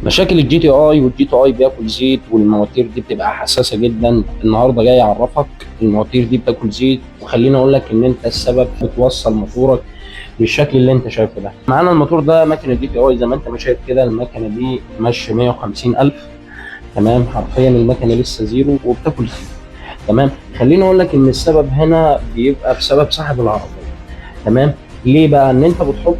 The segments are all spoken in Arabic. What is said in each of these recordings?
مشاكل الجي تي اي والجي تي اي بياكل زيت، والمواتير دي بتبقى حساسه جدا. النهارده جاي اعرفك المواتير دي بتاكل زيت، وخليني اقول لك ان انت السبب بتوصل موتورك بالشكل اللي انت شايفه ده. معانا الموتور ده مكنه جي تي اي زي ما انت ما شايف كده. المكنه دي ماشيه 150,000. تمام، حرفيا المكنه لسه زيرو وبتاكل زيت. تمام، خليني اقول لك ان السبب هنا بيبقى بسبب صاحب العربيه. تمام، ليه بقى؟ ان انت بتحط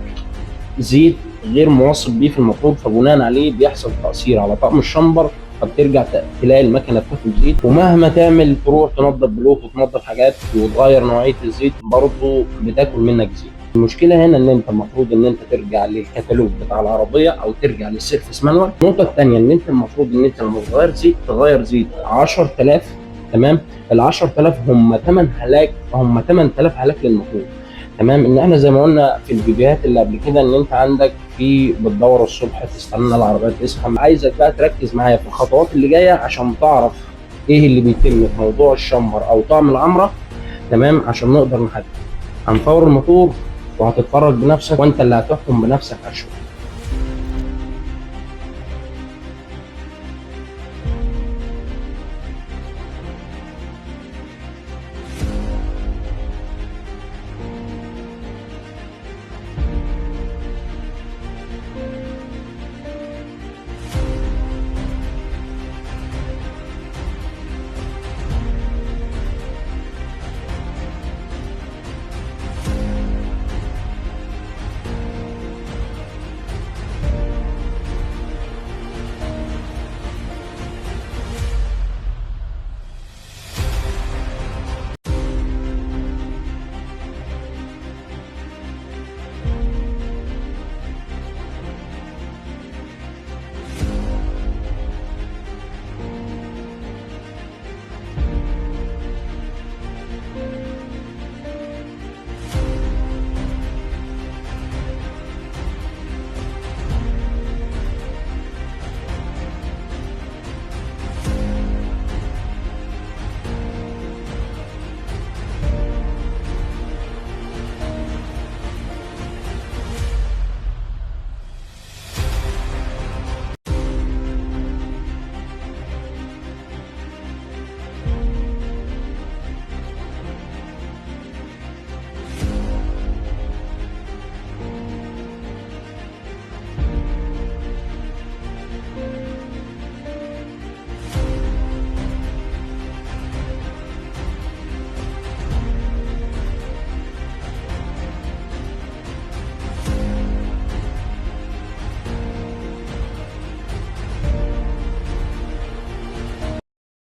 زيت غير موصل بيه في الموتور، فبناء عليه بيحصل تأثير على طقم الشمبر، فبترجع تلاقي المكنه بتاكل زيت. ومهما تعمل تروح تنظف بلوك وتنظف حاجات وتغير نوعيه الزيت، برضه بتاكل منك زيت. المشكله هنا ان انت المفروض ان انت ترجع للكتالوج بتاع العربيه او ترجع للسيرفس مانوال. النقطه الثانيه ان انت المفروض ان انت لما تغير زيت تغير زيت 10,000. تمام، ال 10,000 هم 8 هلاك، هم 8,000 هلاك للموتور. تمام، ان احنا زي ما قلنا في الفيديوهات اللي قبل كده ان انت عندك في بتدور الصبح تستنى العربيه تسخن. عايزك بقى تركز معايا في الخطوات اللي جايه عشان تعرف ايه اللي بيتم في موضوع الشمبر او طعم العمره. تمام، عشان نقدر نحدد. هنفور الموتور وهتتفرج بنفسك، وانت اللي هتحكم بنفسك على الشغل.